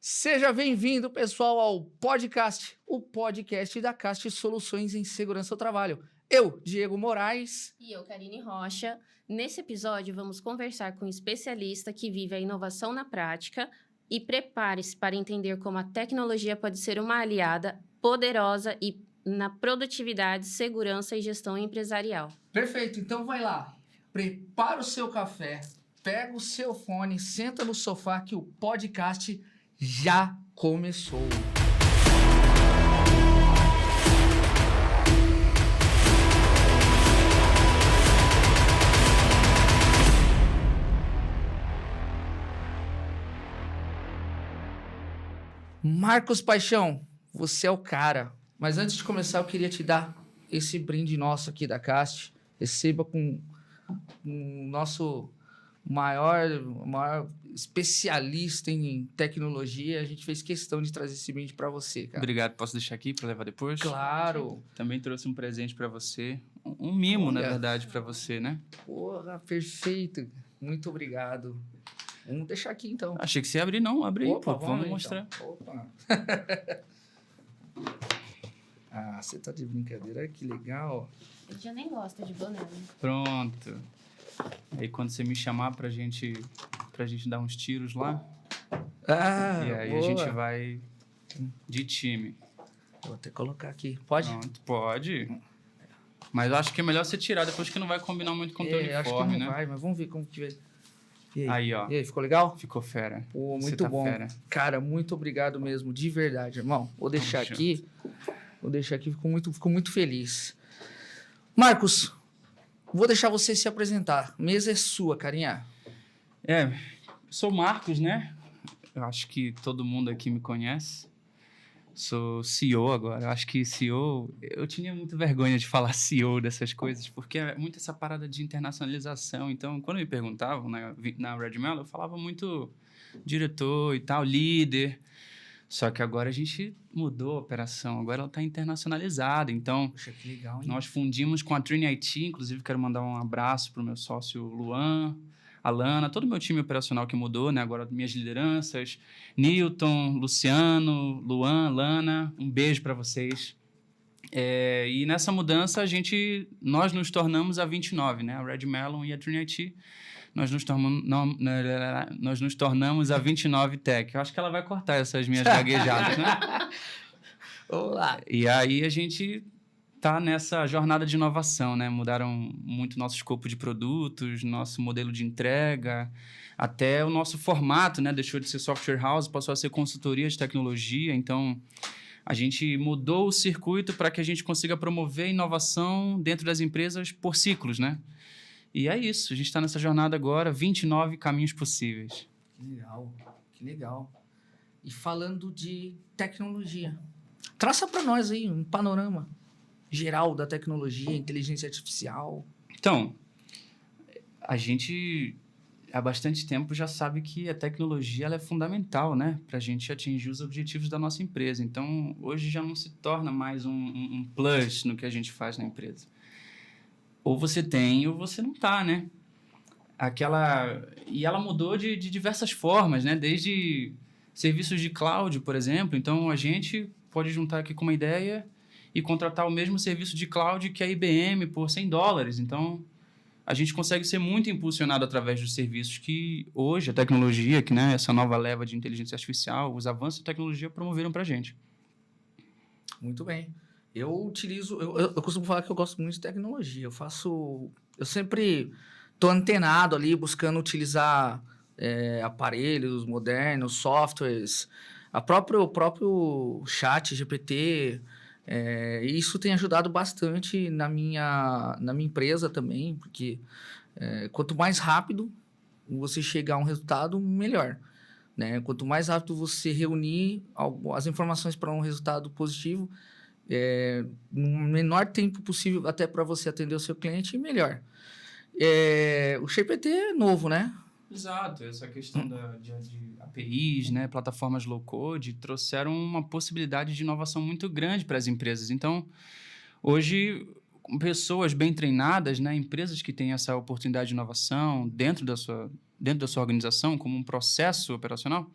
Seja bem-vindo, pessoal, ao podcast, o podcast da Cast Soluções em Segurança do Trabalho. Eu, Diego Moraes. E eu, Karine Rocha. Nesse episódio, vamos conversar com um especialista que vive a inovação na prática e prepare-se para entender como a tecnologia pode ser uma aliada poderosa e na produtividade, segurança e gestão empresarial. Perfeito, então vai lá, prepara o seu café, pega o seu fone, senta no sofá que o podcast já começou. Marcos Paixão, você é o cara. Mas antes de começar, eu queria te dar esse brinde nosso aqui da Cast. Receba com o nosso maior especialista em tecnologia. A gente fez questão de trazer esse brinde para você, cara. Obrigado. Posso deixar aqui para levar depois? Claro. Também trouxe um presente para você. Um mimo, Olha, na verdade, para você, né? Porra, perfeito. Muito obrigado. Vamos deixar aqui, então. Achei que você ia abrir, não. Abre aí, Opa, pô. Vamos então. mostrar. Opa. Ah, você tá de brincadeira? Que legal. Ele já nem gosta de boné, né? Pronto. Aí quando você me chamar pra gente dar uns tiros lá, Ah, e aí boa. a gente vai de time. Vou até colocar aqui. Pode? Pronto, pode. Mas eu acho que é melhor você tirar depois que não vai combinar muito com o teu acho que uniforme, não né? vai, mas vamos ver como que vai. E Aí, ó. E aí, ficou legal? Ficou fera. Pô, Você muito tá bom. fera. Cara, muito obrigado mesmo, de verdade, irmão. Vou deixar Tamo aqui. Fico muito feliz. Marcos, vou deixar você se apresentar. Mesa é sua, carinha. Sou o Marcos, né? Eu acho que todo mundo aqui me conhece. Sou CEO agora. Eu acho que CEO... Eu tinha muita vergonha de falar CEO dessas coisas, porque é muito essa parada de internacionalização. Então, quando me perguntavam na Red Melon, eu falava muito diretor e tal, líder. Só que agora a gente mudou a operação. Agora ela está internacionalizada. Então, Poxa, que legal, hein? nós fundimos com a Trini IT. Inclusive, quero mandar um abraço para o meu sócio Luan, a Lana, todo o meu time operacional que mudou, né? Agora, minhas lideranças, Newton, Luciano, Luan, Lana, um beijo para vocês. E nessa mudança, nós nos tornamos a 29, né? A Red Melon e a Trini IT. Nós nos tornamos a 29 Tech. Eu acho que ela vai cortar essas minhas gaguejadas, né? Vamos lá. E aí, a gente tá nessa jornada de inovação, né? Mudaram muito nosso escopo de produtos, nosso modelo de entrega, até o nosso formato, né? Deixou de ser software house, passou a ser consultoria de tecnologia. Então, a gente mudou o circuito para que a gente consiga promover inovação dentro das empresas por ciclos, né? E é isso. A gente está nessa jornada agora, 29 caminhos possíveis. Que legal. E falando de tecnologia, traça para nós aí um panorama geral da tecnologia, inteligência artificial. Então, a gente há bastante tempo já sabe que a tecnologia ela é fundamental, né, para a gente atingir os objetivos da nossa empresa. Então, hoje já não se torna mais um plus no que a gente faz na empresa. Ou você tem ou você não tá, né? E ela mudou de diversas formas, né? Desde serviços de cloud, por exemplo. Então, a gente pode juntar aqui com uma ideia e contratar o mesmo serviço de cloud que a IBM por $100. Então, a gente consegue ser muito impulsionado através dos serviços que hoje a tecnologia, que, né, essa nova leva de inteligência artificial, os avanços da tecnologia promoveram para a gente. Muito bem. Eu costumo falar que eu gosto muito de tecnologia. Eu sempre estou antenado ali, buscando utilizar aparelhos modernos, softwares, o próprio chat GPT. E isso tem ajudado bastante na minha empresa também, porque quanto mais rápido você chegar a um resultado, melhor. Né? Quanto mais rápido você reunir as informações para um resultado positivo, no menor tempo possível até para você atender o seu cliente, melhor. O GPT é novo, né? Exato, essa questão de APIs, né, plataformas low-code, trouxeram uma possibilidade de inovação muito grande para as empresas. Então, hoje, pessoas bem treinadas, né, empresas que têm essa oportunidade de inovação dentro da sua organização, como um processo operacional,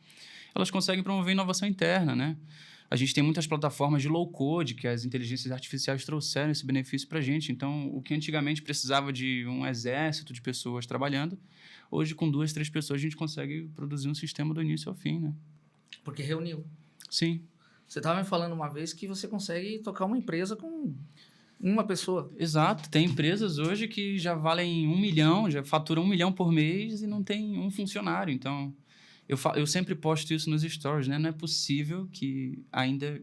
elas conseguem promover inovação interna, né? A gente tem muitas plataformas de low-code que as inteligências artificiais trouxeram esse benefício para a gente. Então, o que antigamente precisava de um exército de pessoas trabalhando, hoje, com 2, 3 pessoas, a gente consegue produzir um sistema do início ao fim, né? Porque reuniu. Sim. Você estava me falando uma vez que você consegue tocar uma empresa com uma pessoa. Exato. Tem empresas hoje que já valem 1 milhão, já faturam 1 milhão por mês e não tem um funcionário. Então, eu sempre posto isso nos stories, né? Não é possível que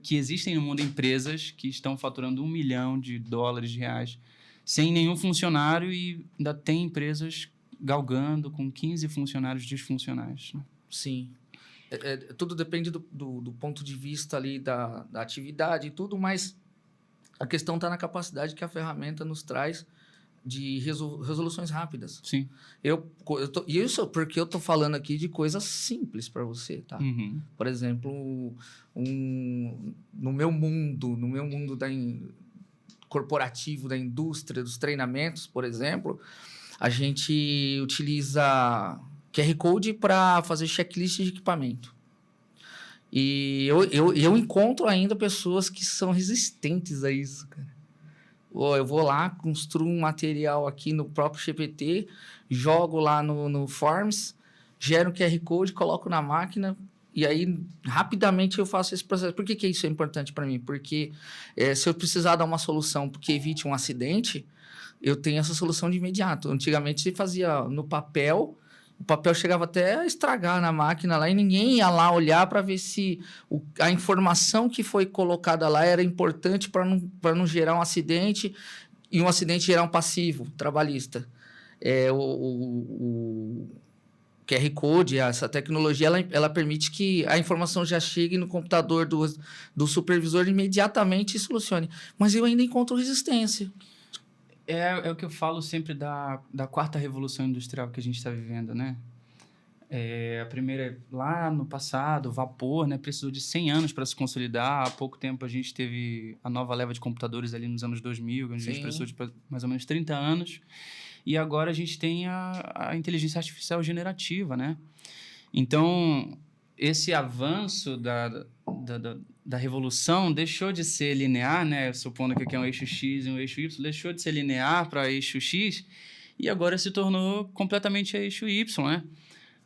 existem no mundo empresas que estão faturando 1 milhão de dólares, de reais, sem nenhum funcionário, e ainda tem empresas galgando com 15 funcionários disfuncionais, né? Sim. Tudo depende do ponto de vista ali da atividade e tudo, mas a questão está na capacidade que a ferramenta nos traz de resoluções rápidas. Sim. Isso porque eu estou falando aqui de coisas simples para você, tá? Uhum. Por exemplo, no meu mundo corporativo, da indústria, dos treinamentos, por exemplo, a gente utiliza QR Code para fazer checklist de equipamento. E eu encontro ainda pessoas que são resistentes a isso, cara. Eu vou lá, construo um material aqui no próprio GPT, jogo lá no Forms, gero um QR Code, coloco na máquina, e aí rapidamente eu faço esse processo. Por que isso é importante para mim? Porque se eu precisar dar uma solução que evite um acidente, eu tenho essa solução de imediato. Antigamente se fazia no papel, o papel chegava até a estragar na máquina lá e ninguém ia lá olhar para ver se a informação que foi colocada lá era importante para não gerar um acidente e um acidente gerar um passivo trabalhista. O QR Code, essa tecnologia, ela permite que a informação já chegue no computador do supervisor imediatamente e solucione. Mas eu ainda encontro resistência. É o que eu falo sempre da 4ª revolução industrial que a gente está vivendo, né? A primeira, lá no passado, o vapor, né? Precisou de 100 anos para se consolidar. Há pouco tempo a gente teve a nova leva de computadores ali nos anos 2000, onde a gente precisou de mais ou menos 30 anos. E agora a gente tem a inteligência artificial generativa, né? Então, esse avanço da revolução deixou de ser linear, né? Supondo que aqui é um eixo X e um eixo Y, deixou de ser linear para eixo X e agora se tornou completamente eixo Y, né?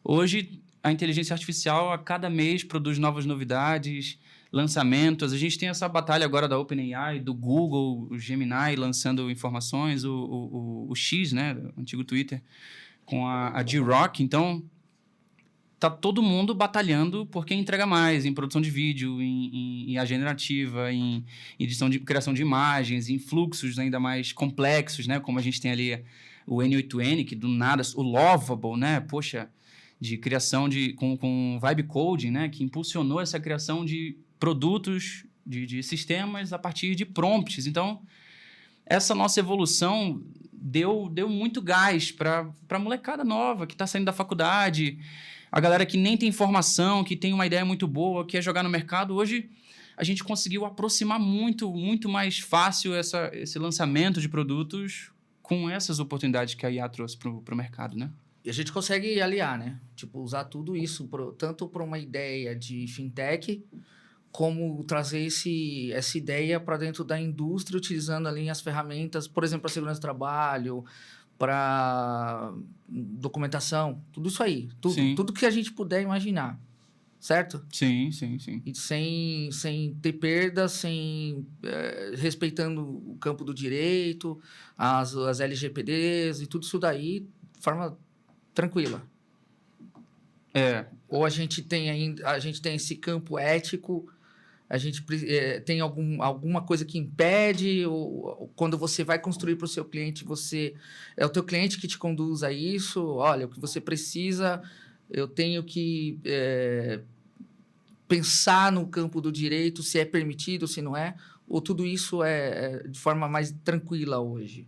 Hoje, a inteligência artificial a cada mês produz novas novidades, lançamentos. A gente tem essa batalha agora da OpenAI, do Google, o Gemini lançando informações, o X, né? O antigo Twitter, com a Grok. Então, tá todo mundo batalhando por quem entrega mais em produção de vídeo, em IA generativa, em criação de imagens, em fluxos ainda mais complexos, né? Como a gente tem ali o N8N, que do nada... O Lovable, né? Poxa, de criação com vibe coding, né? Que impulsionou essa criação de produtos, de sistemas a partir de prompts. Então, essa nossa evolução deu muito gás para a molecada nova que está saindo da faculdade, a galera que nem tem formação, que tem uma ideia muito boa, quer jogar no mercado. Hoje, a gente conseguiu aproximar muito mais fácil esse lançamento de produtos com essas oportunidades que a IA trouxe para o mercado, né? E a gente consegue aliar, né? Tipo, usar tudo isso tanto para uma ideia de fintech, como trazer essa ideia para dentro da indústria, utilizando ali as ferramentas, por exemplo, para segurança do trabalho, para documentação, tudo isso aí. Tudo que a gente puder imaginar, certo? Sim. E sem ter perdas, respeitando o campo do direito, as LGPDs e tudo isso daí de forma tranquila. Ou a gente tem esse campo ético, a gente tem alguma coisa que impede, ou quando você vai construir para o seu cliente, é o teu cliente que te conduz a isso. Olha, o que você precisa, eu tenho que pensar no campo do direito, se é permitido, se não é, ou tudo isso é de forma mais tranquila hoje?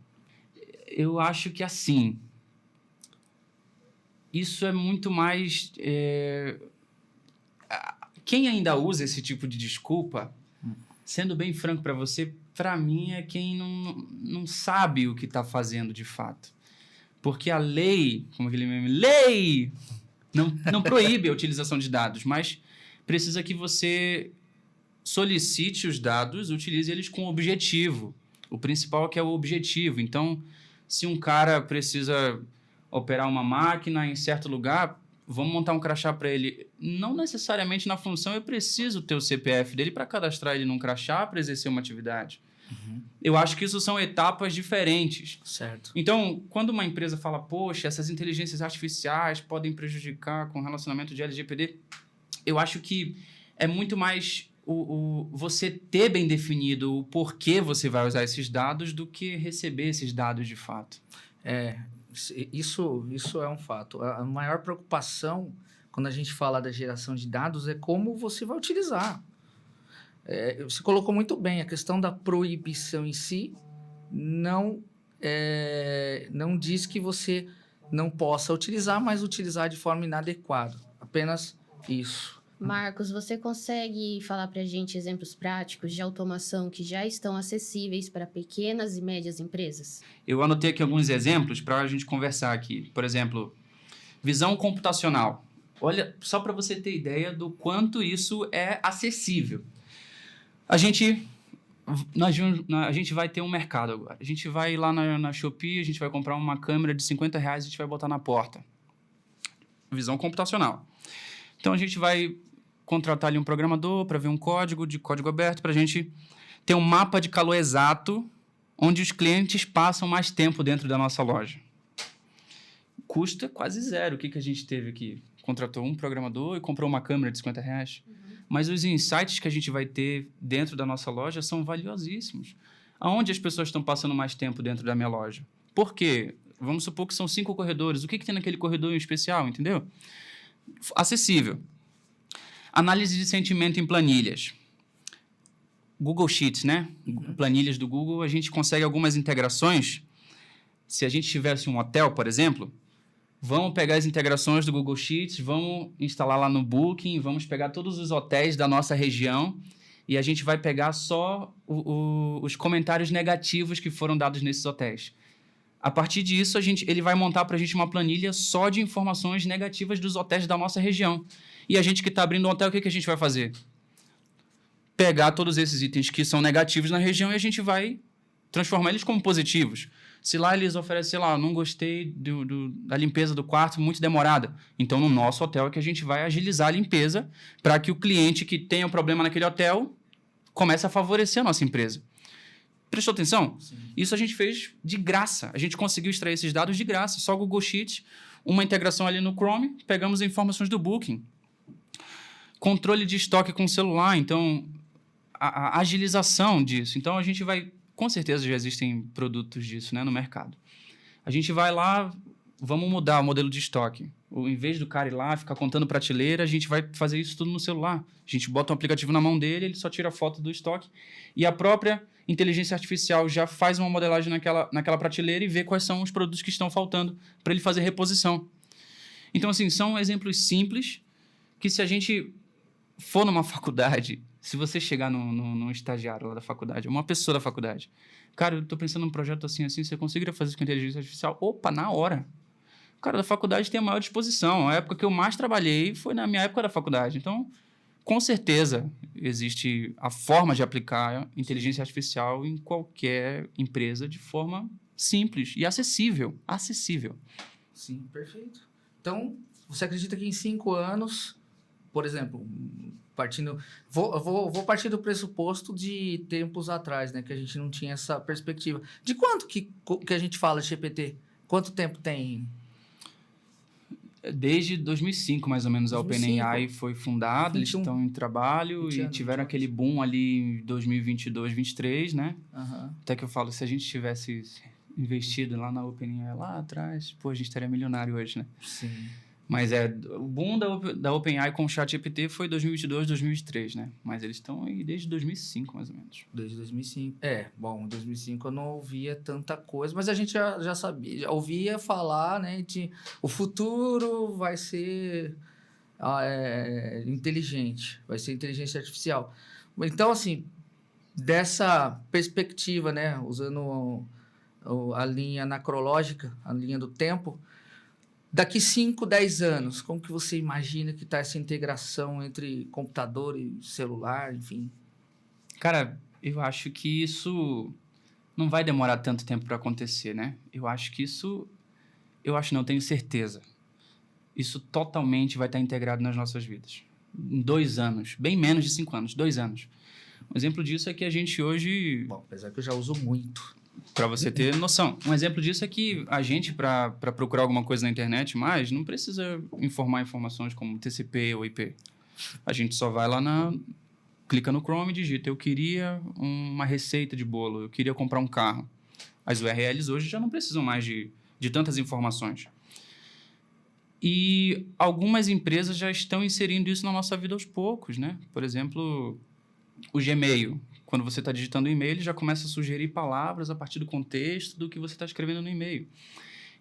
Eu acho que assim, isso é muito mais... Quem ainda usa esse tipo de desculpa, sendo bem franco para você, para mim é quem não sabe o que está fazendo de fato. Porque a lei, como aquele meme, lei, não proíbe a utilização de dados, mas precisa que você solicite os dados, utilize eles com objetivo. O principal é que é o objetivo. Então, se um cara precisa operar uma máquina em certo lugar, vamos montar um crachá para ele. Não necessariamente na função eu preciso ter o CPF dele para cadastrar ele num crachá para exercer uma atividade. Eu acho que isso são etapas diferentes. Certo. Então, quando uma empresa fala, poxa, essas inteligências artificiais podem prejudicar com o relacionamento de LGPD, eu acho que é muito mais você ter bem definido o porquê você vai usar esses dados do que receber esses dados de fato. Isso é um fato. A maior preocupação quando a gente fala da geração de dados é como você vai utilizar. Você colocou muito bem, a questão da proibição em si não diz que você não possa utilizar, mas utilizar de forma inadequada. Apenas isso. Marcos, você consegue falar para a gente exemplos práticos de automação que já estão acessíveis para pequenas e médias empresas? Eu anotei aqui alguns exemplos para a gente conversar aqui. Por exemplo, visão computacional. Olha, só para você ter ideia do quanto isso é acessível. A gente vai ter um mercado agora. A gente vai lá na Shopee, a gente vai comprar uma câmera de R$50 e a gente vai botar na porta. Visão computacional. Então, a gente vai contratar ali um programador para ver um código de código aberto para a gente ter um mapa de calor exato onde os clientes passam mais tempo dentro da nossa loja. Custa quase zero. O que a gente teve aqui? Contratou um programador e comprou uma câmera de R$50. Mas os insights que a gente vai ter dentro da nossa loja são valiosíssimos. Aonde as pessoas estão passando mais tempo dentro da minha loja? Por quê? Vamos supor que são 5 corredores. O que tem naquele corredor em especial, entendeu? Acessível. Análise de sentimento em planilhas. Google Sheets, né? Planilhas do Google, a gente consegue algumas integrações. Se a gente tivesse um hotel, por exemplo, vamos pegar as integrações do Google Sheets, vamos instalar lá no Booking, vamos pegar todos os hotéis da nossa região e a gente vai pegar só os comentários negativos que foram dados nesses hotéis. A partir disso, ele vai montar para a gente uma planilha só de informações negativas dos hotéis da nossa região. E a gente que está abrindo um hotel, o que a gente vai fazer? Pegar todos esses itens que são negativos na região e a gente vai transformar eles como positivos. Se lá eles oferecem, sei lá, não gostei da limpeza do quarto, muito demorada. Então, no nosso hotel é que a gente vai agilizar a limpeza para que o cliente que tenha um problema naquele hotel comece a favorecer a nossa empresa. Prestou atenção? Sim. Isso a gente fez de graça. A gente conseguiu extrair esses dados de graça. Só o Google Sheets, uma integração ali no Chrome, pegamos as informações do Booking. Controle de estoque com celular, então, a agilização disso. Então, a gente vai... Com certeza já existem produtos disso, né, no mercado. A gente vai lá, vamos mudar o modelo de estoque. Em vez do cara ir lá, ficar contando prateleira, a gente vai fazer isso tudo no celular. A gente bota um aplicativo na mão dele, ele só tira a foto do estoque e a própria inteligência artificial já faz uma modelagem naquela prateleira e vê quais são os produtos que estão faltando para ele fazer reposição. Então, assim, são exemplos simples que se a gente for numa faculdade, se você chegar num estagiário lá da faculdade, uma pessoa da faculdade, cara, eu estou pensando num projeto assim, você conseguiria fazer isso com inteligência artificial? Opa, na hora. O cara da faculdade tem a maior disposição. A época que eu mais trabalhei foi na minha época da faculdade. Então, com certeza, existe a forma de aplicar inteligência artificial em qualquer empresa de forma simples e acessível. Acessível. Sim, perfeito. Então, você acredita que em 5 anos, por exemplo, vou partir do pressuposto de tempos atrás, né, que a gente não tinha essa perspectiva. De quanto que a gente fala de GPT? Quanto tempo tem? Desde 2005, mais ou menos, 2005. A OpenAI foi fundada, 21. Eles estão em trabalho e tiveram aquele boom ali em 2022, 2023, né? Uhum. Até que eu falo, se a gente tivesse investido lá na OpenAI lá atrás, pô, a gente estaria milionário hoje, né? Sim. Mas o boom da OpenAI com o ChatGPT foi 2022, 2023, né? Mas eles estão aí desde 2005, mais ou menos. Desde 2005. Bom, em 2005 eu não ouvia tanta coisa, mas a gente já sabia, já ouvia falar, né, de o futuro vai ser inteligente, vai ser inteligência artificial. Então, assim, dessa perspectiva, né, usando a linha anacrológica, a linha do tempo, Daqui 5, 10 anos, como que você imagina que está essa integração entre computador e celular, enfim? Cara, eu acho que isso não vai demorar tanto tempo para acontecer, né? Não, tenho certeza. Isso totalmente vai estar integrado nas nossas vidas. Em 2 anos, bem menos de 5 anos, 2 anos. Um exemplo disso é que a gente hoje... Bom, apesar que eu já uso muito. Para você ter noção. Um exemplo disso é que a gente, para procurar alguma coisa na internet, mais não precisa informar informações como TCP ou IP. A gente só vai lá clica no Chrome e digita: eu queria uma receita de bolo, eu queria comprar um carro. As URLs hoje já não precisam mais de tantas informações. E algumas empresas já estão inserindo isso na nossa vida aos poucos, né? Por exemplo, o Gmail. Quando você está digitando um e-mail, ele já começa a sugerir palavras a partir do contexto do que você está escrevendo no e-mail.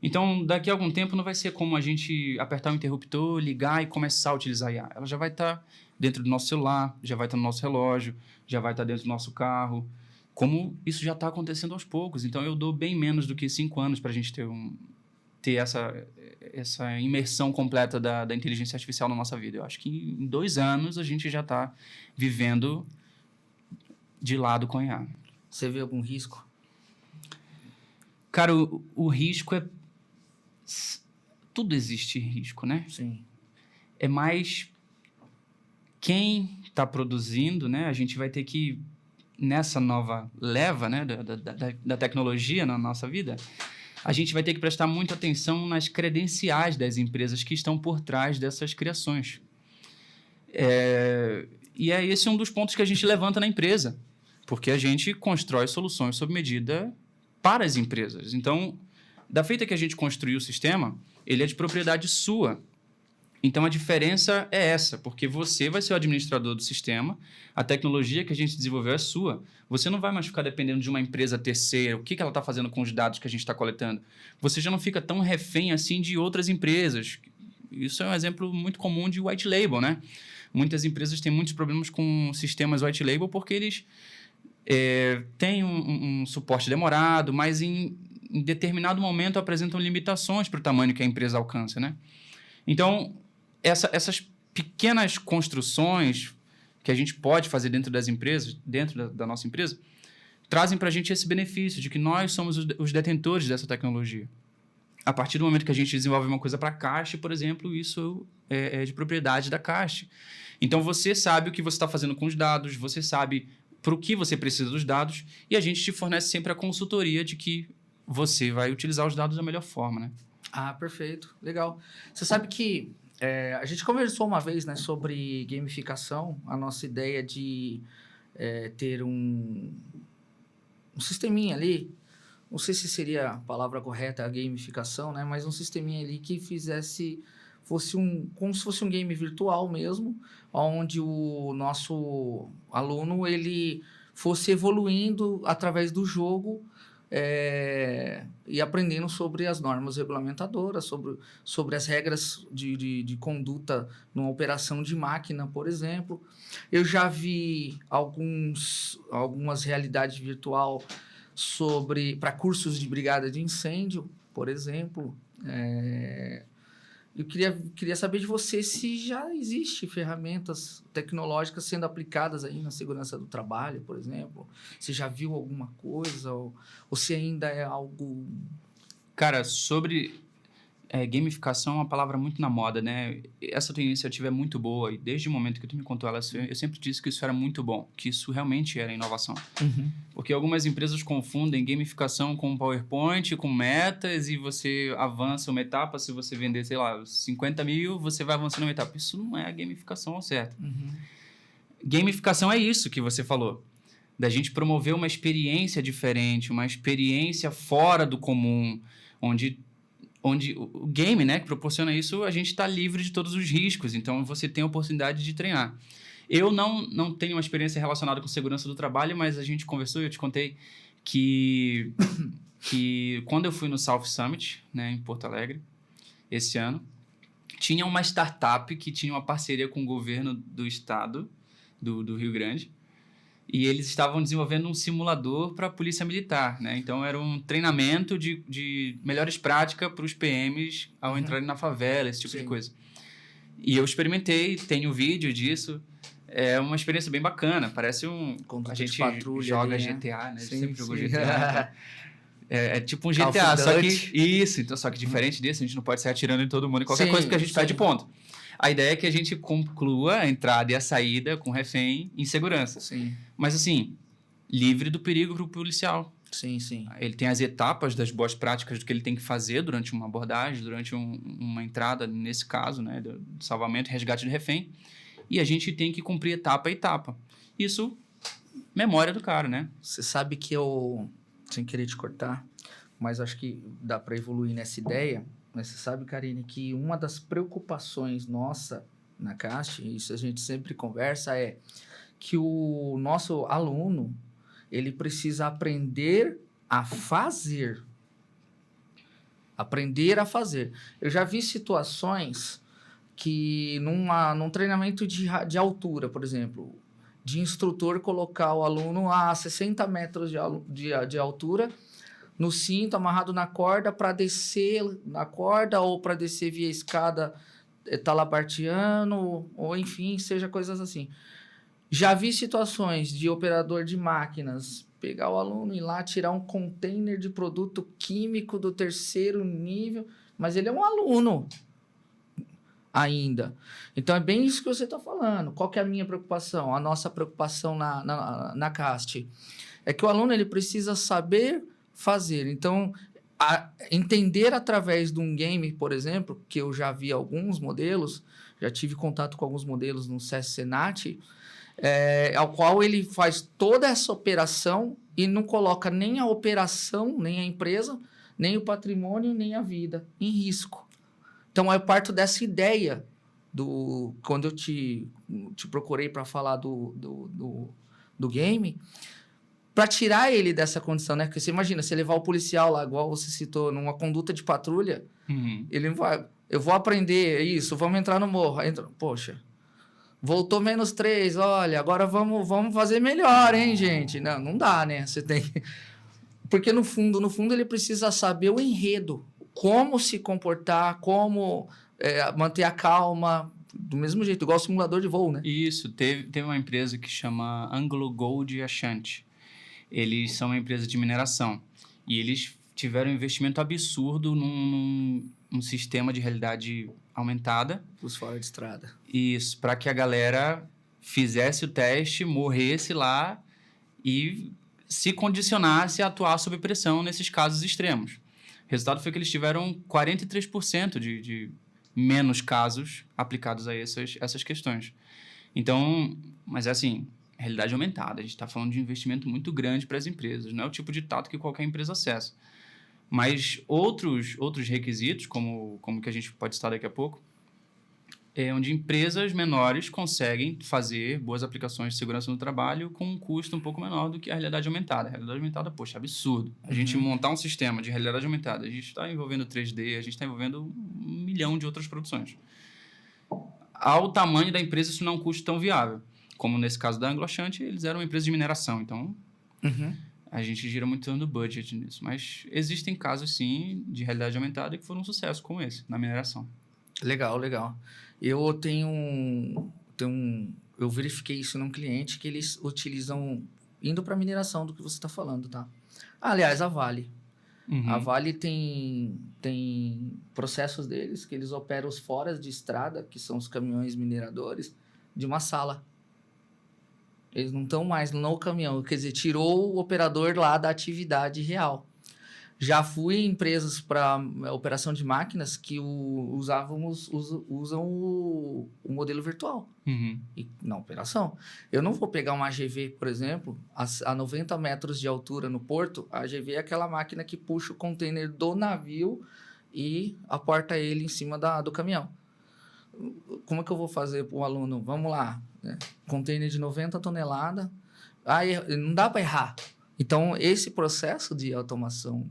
Então, daqui a algum tempo, não vai ser como a gente apertar o interruptor, ligar e começar a utilizar a IA. Ela já vai estar dentro do nosso celular, já vai estar no nosso relógio, já vai estar dentro do nosso carro. Como isso já está acontecendo aos poucos. Então, eu dou bem menos do que 5 anos para a gente ter essa imersão completa da inteligência artificial na nossa vida. Eu acho que em 2 anos a gente já está vivendo de lado com a IA. Você vê algum risco? Cara, o risco é... Tudo existe risco, né? Sim. É mais quem está produzindo, né? A gente vai ter que, nessa nova leva, né, da tecnologia na nossa vida, a gente vai ter que prestar muita atenção nas credenciais das empresas que estão por trás dessas criações. E é esse um dos pontos que a gente levanta na empresa, porque a gente constrói soluções sob medida para as empresas. Então, da feita que a gente construiu o sistema, ele é de propriedade sua. Então, a diferença é essa, porque você vai ser o administrador do sistema, a tecnologia que a gente desenvolveu é sua. Você não vai mais ficar dependendo de uma empresa terceira, o que ela está fazendo com os dados que a gente está coletando. Você já não fica tão refém assim de outras empresas. Isso é um exemplo muito comum de white label, né? Muitas empresas têm muitos problemas com sistemas white label porque eles têm um suporte demorado, mas em determinado momento apresentam limitações para o tamanho que a empresa alcança, né? Então, essas pequenas construções que a gente pode fazer dentro das empresas, dentro da nossa empresa, trazem para a gente esse benefício de que nós somos os detentores dessa tecnologia. A partir do momento que a gente desenvolve uma coisa para a Caixa, por exemplo, isso é de propriedade da Caixa. Então, você sabe o que você está fazendo com os dados, você sabe para o que você precisa dos dados, e a gente te fornece sempre a consultoria de que você vai utilizar os dados da melhor forma, né? Ah, perfeito. Legal. Você sabe que a gente conversou uma vez, né, sobre gamificação, a nossa ideia de ter um sisteminha ali, não sei se seria a palavra correta, a gamificação, né, mas um sisteminha ali que como se fosse um game virtual mesmo, onde o nosso aluno ele fosse evoluindo através do jogo e aprendendo sobre as normas regulamentadoras, sobre as regras de conduta numa operação de máquina, por exemplo. Eu já vi algumas realidades virtual para cursos de brigada de incêndio, por exemplo. Eu queria saber de você se já existe ferramentas tecnológicas sendo aplicadas aí na segurança do trabalho, por exemplo. Você já viu alguma coisa ou se ainda é algo... Cara, sobre gamificação é uma palavra muito na moda, né? Essa tua iniciativa é muito boa e desde o momento que tu me contou ela, eu sempre disse que isso era muito bom, que isso realmente era inovação. Uhum. Porque algumas empresas confundem gamificação com PowerPoint, com metas, e você avança uma etapa. Se você vender, sei lá, 50 mil, você vai avançando uma etapa. Isso não é a gamificação ao certo. Uhum. Gamificação é isso que você falou, da gente promover uma experiência diferente, uma experiência fora do comum, onde o game, né, que proporciona isso, a gente está livre de todos os riscos. Então, você tem a oportunidade de treinar. Eu não tenho uma experiência relacionada com segurança do trabalho, mas a gente conversou e eu te contei que quando eu fui no South Summit, né, em Porto Alegre, esse ano, tinha uma startup que tinha uma parceria com o governo do estado, do Rio Grande, E eles estavam desenvolvendo um simulador para a polícia militar, né? Então, era um treinamento de melhores práticas para os PMs ao entrarem na favela, esse tipo de coisa. E eu experimentei, tenho vídeo disso. É uma experiência bem bacana. Parece Conduta a de gente patrulha joga ali, né? GTA, né? Sim, Sempre jogou sim. GTA. É tipo um Call of GTA, só Duty. que... Isso, então, só que diferente disso, a gente não pode sair atirando em todo mundo em qualquer Sim, coisa, porque a gente perde sim. ponto. A ideia é que a gente conclua a entrada e a saída com o refém em segurança. Sim, Mas assim, livre do perigo para o policial. sim, sim. Ele tem as etapas das boas práticas do que ele tem que fazer durante uma abordagem, durante uma entrada, nesse caso, né, do salvamento e resgate de refém. E a gente tem que cumprir etapa a etapa. Isso, memória do cara, né? Você sabe que eu, sem querer te cortar, mas acho que dá para evoluir nessa ideia. Mas você sabe, Karine, que uma das preocupações nossa na CAST, isso a gente sempre conversa, é que o nosso aluno, ele precisa aprender a fazer. Aprender a fazer. Eu já vi situações que num treinamento de altura, por exemplo, de instrutor colocar o aluno a 60 metros de altura, no cinto, amarrado na corda, para descer na corda ou para descer via escada talabartiano, ou enfim, seja coisas assim. Já vi situações de operador de máquinas pegar o aluno e ir lá tirar um container de produto químico do 3º nível, mas ele é um aluno ainda. Então, é bem isso que você está falando. Qual que é a minha preocupação? A nossa preocupação na CAST é que o aluno ele precisa saber fazer. Então, entender através de um game, por exemplo, que eu já vi alguns modelos, já tive contato com alguns modelos no CS Senat, ao qual ele faz toda essa operação e não coloca nem a operação, nem a empresa, nem o patrimônio, nem a vida em risco. Então, eu parto dessa ideia quando eu te procurei para falar do game, para tirar ele dessa condição, né? Porque você imagina, você levar o policial lá, igual você citou, numa conduta de patrulha, ele não vai... Eu vou aprender isso, vamos entrar no morro. Poxa, voltou -3, olha, agora vamos fazer melhor, hein, gente? Não dá, né? Você tem... Porque no fundo, ele precisa saber o enredo, como se comportar, como manter a calma, do mesmo jeito, igual simulador de voo, né? Isso, teve uma empresa que chama Anglo Gold Ashanti. Eles são uma empresa de mineração e eles tiveram um investimento absurdo num sistema de realidade aumentada. Os fora de estrada. Isso, para que a galera fizesse o teste, morresse lá e se condicionasse a atuar sob pressão nesses casos extremos. O resultado foi que eles tiveram 43% de menos casos aplicados a essas questões. Então, mas é assim, realidade aumentada. A gente está falando de um investimento muito grande para as empresas. Não é o tipo de tato que qualquer empresa acessa. Mas outros requisitos, como que a gente pode citar daqui a pouco, é onde empresas menores conseguem fazer boas aplicações de segurança no trabalho com um custo um pouco menor do que a realidade aumentada. A realidade aumentada, poxa, é absurdo. A gente montar um sistema de realidade aumentada, a gente está envolvendo 3D, a gente está envolvendo 1 milhão de outras produções. Ao tamanho da empresa, isso não é um custo tão viável. Como nesse caso da Anglo Ashanti, eles eram uma empresa de mineração, então a gente gira muito no budget nisso. Mas existem casos, sim, de realidade aumentada que foram um sucesso, como esse, na mineração. Legal, legal. Eu eu verifiquei isso num cliente que eles utilizam, indo para mineração do que você está falando, tá? Aliás, a Vale. A Vale tem processos deles que eles operam os foras de estrada, que são os caminhões mineradores, de uma sala. Eles não estão mais no caminhão, quer dizer, tirou o operador lá da atividade real. Já fui em empresas para operação de máquinas que usam o modelo virtual na operação. Eu não vou pegar uma AGV, por exemplo, a 90 metros de altura no porto. A AGV é aquela máquina que puxa o container do navio e aporta ele em cima do caminhão. Como é que eu vou fazer para o aluno? Vamos lá, né? Container de 90 toneladas. Não dá para errar. Então, esse processo de automação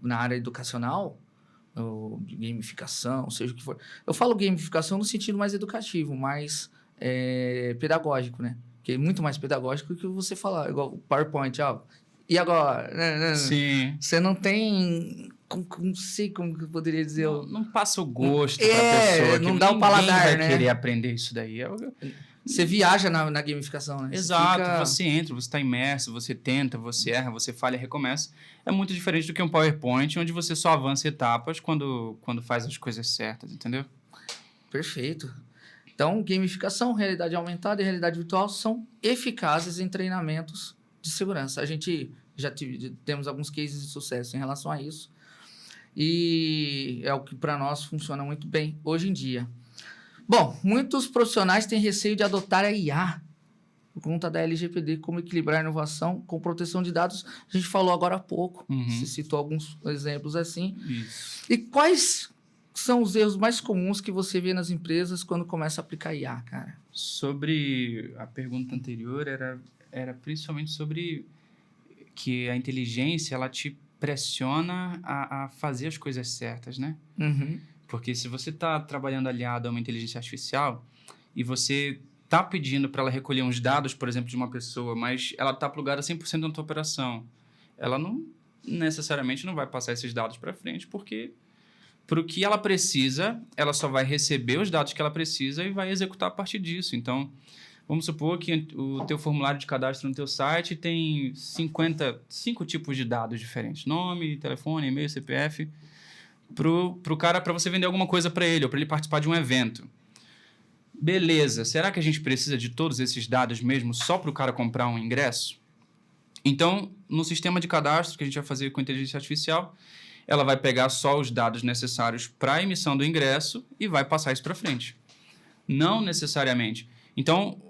na área educacional, de gamificação, seja o que for. Eu falo gamificação no sentido mais educativo, mais pedagógico, né? Que é muito mais pedagógico que você falar, igual o PowerPoint, ó. E agora? Sim. Você não tem... Não sei como que eu poderia dizer. Não passa o gosto pra É, pessoa. não que dá o ninguém paladar, vai né? querer aprender isso daí. Você viaja na gamificação, né? Exato, Você você entra, você está imerso, você tenta, você erra, você falha e recomeça. É muito diferente do que um PowerPoint, onde você só avança etapas quando faz as coisas certas, entendeu? Perfeito. Então, gamificação, realidade aumentada e realidade virtual são eficazes em treinamentos de segurança. A gente já temos alguns cases de sucesso em relação a isso. E é o que para nós funciona muito bem hoje em dia. Bom, muitos profissionais têm receio de adotar a IA por conta da LGPD, como equilibrar a inovação com proteção de dados. A gente falou agora há pouco, você citou alguns exemplos assim. Isso. E quais são os erros mais comuns que você vê nas empresas quando começa a aplicar IA, cara? Sobre a pergunta anterior, era principalmente sobre que a inteligência, ela te pressiona a fazer as coisas certas, né? Uhum. Porque se você está trabalhando aliado a uma inteligência artificial e você está pedindo para ela recolher uns dados, por exemplo, de uma pessoa, mas ela está plugada 100% na tua operação, ela não necessariamente não vai passar esses dados para frente, porque para o que ela precisa, ela só vai receber os dados que ela precisa e vai executar a partir disso. Então, vamos supor que o teu formulário de cadastro no teu site tem 55 tipos de dados diferentes. Nome, telefone, e-mail, CPF. Pro cara, para você vender alguma coisa para ele, ou para ele participar de um evento. Beleza, será que a gente precisa de todos esses dados mesmo só para o cara comprar um ingresso? Então, no sistema de cadastro que a gente vai fazer com inteligência artificial, ela vai pegar só os dados necessários para a emissão do ingresso e vai passar isso para frente. Não necessariamente. Então,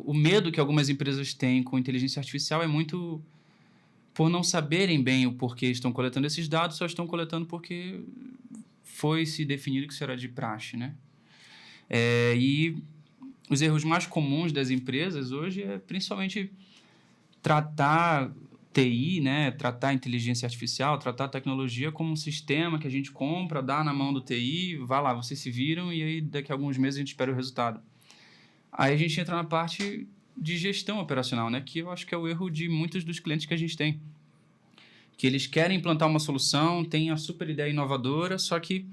o medo que algumas empresas têm com inteligência artificial é muito por não saberem bem o porquê estão coletando esses dados, só estão coletando porque foi se definido que isso era de praxe, né? E os erros mais comuns das empresas hoje é principalmente tratar TI, né? Tratar a inteligência artificial, tratar a tecnologia como um sistema que a gente compra, dá na mão do TI, vai lá, vocês se viram e aí daqui a alguns meses a gente espera o resultado. Aí a gente entra na parte de gestão operacional, né? Que eu acho que é o erro de muitos dos clientes que a gente tem. Que eles querem implantar uma solução, têm a super ideia inovadora, só que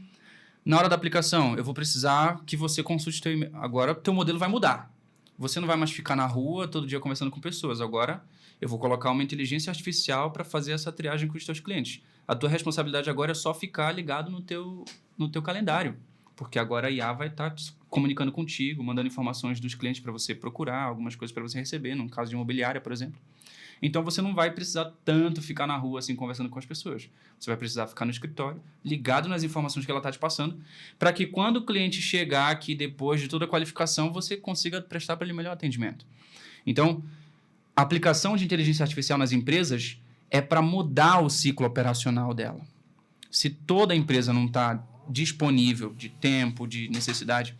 na hora da aplicação, eu vou precisar que você consulte teu e-mail. Agora, teu modelo vai mudar. Você não vai mais ficar na rua todo dia conversando com pessoas. Agora, eu vou colocar uma inteligência artificial para fazer essa triagem com os teus clientes. A tua responsabilidade agora é só ficar ligado no teu calendário. Porque agora a IA vai estar comunicando contigo, mandando informações dos clientes para você procurar, algumas coisas para você receber, no caso de imobiliária, por exemplo. Então, você não vai precisar tanto ficar na rua assim conversando com as pessoas. Você vai precisar ficar no escritório, ligado nas informações que ela está te passando, para que quando o cliente chegar aqui depois de toda a qualificação, você consiga prestar para ele melhor atendimento. Então, a aplicação de inteligência artificial nas empresas é para mudar o ciclo operacional dela. Se toda a empresa não está disponível de tempo, de necessidade,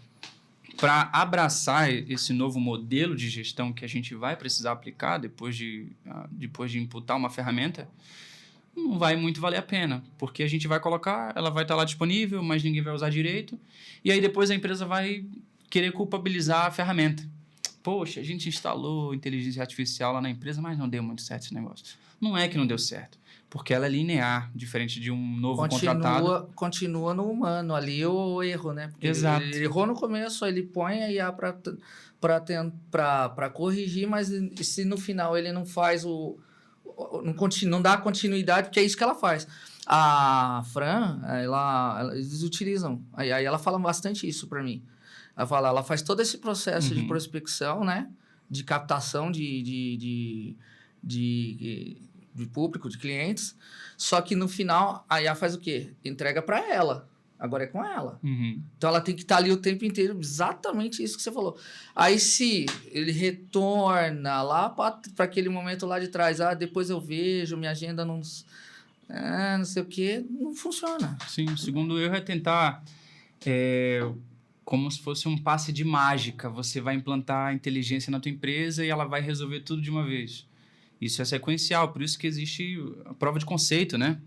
para abraçar esse novo modelo de gestão que a gente vai precisar aplicar depois de imputar uma ferramenta, não vai muito valer a pena, porque a gente vai colocar, ela vai estar lá disponível, mas ninguém vai usar direito, e aí depois a empresa vai querer culpabilizar a ferramenta. Poxa, a gente instalou inteligência artificial lá na empresa, mas não deu muito certo esse negócio. Não é que não deu certo, porque ela é linear, diferente de um novo contratado. Continua no humano ali o erro, né? Porque Exato. ele errou no começo, ele põe a IA para corrigir, mas se no final ele não faz não dá continuidade, porque é isso que ela faz. A Fran, eles utilizam, aí ela fala bastante isso para mim. Ela faz todo esse processo de prospecção, né? De captação de público, de clientes. Só que no final, a IA faz o quê? Entrega para ela. Agora é com ela. Então, ela tem que estar ali o tempo inteiro, exatamente isso que você falou. Aí, se ele retorna lá para aquele momento lá de trás, depois eu vejo, minha agenda não sei o quê, não funciona. Sim, o segundo erro é tentar... como se fosse um passe de mágica. Você vai implantar a inteligência na tua empresa e ela vai resolver tudo de uma vez. Isso é sequencial, por isso que existe a prova de conceito, né?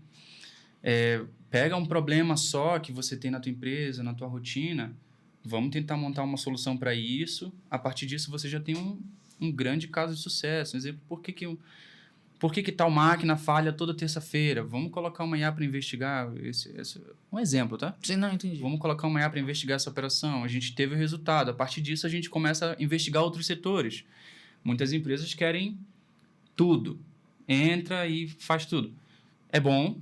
Pega um problema só que você tem na tua empresa, na tua rotina, vamos tentar montar uma solução para isso. A partir disso, você já tem um grande caso de sucesso. Um exemplo, por que tal máquina falha toda terça-feira? Vamos colocar uma IA para investigar um exemplo, tá? Sim, não, entendi. Vamos colocar uma IA para investigar essa operação. A gente teve o resultado. A partir disso, a gente começa a investigar outros setores. Muitas empresas querem tudo. Entra e faz tudo. É bom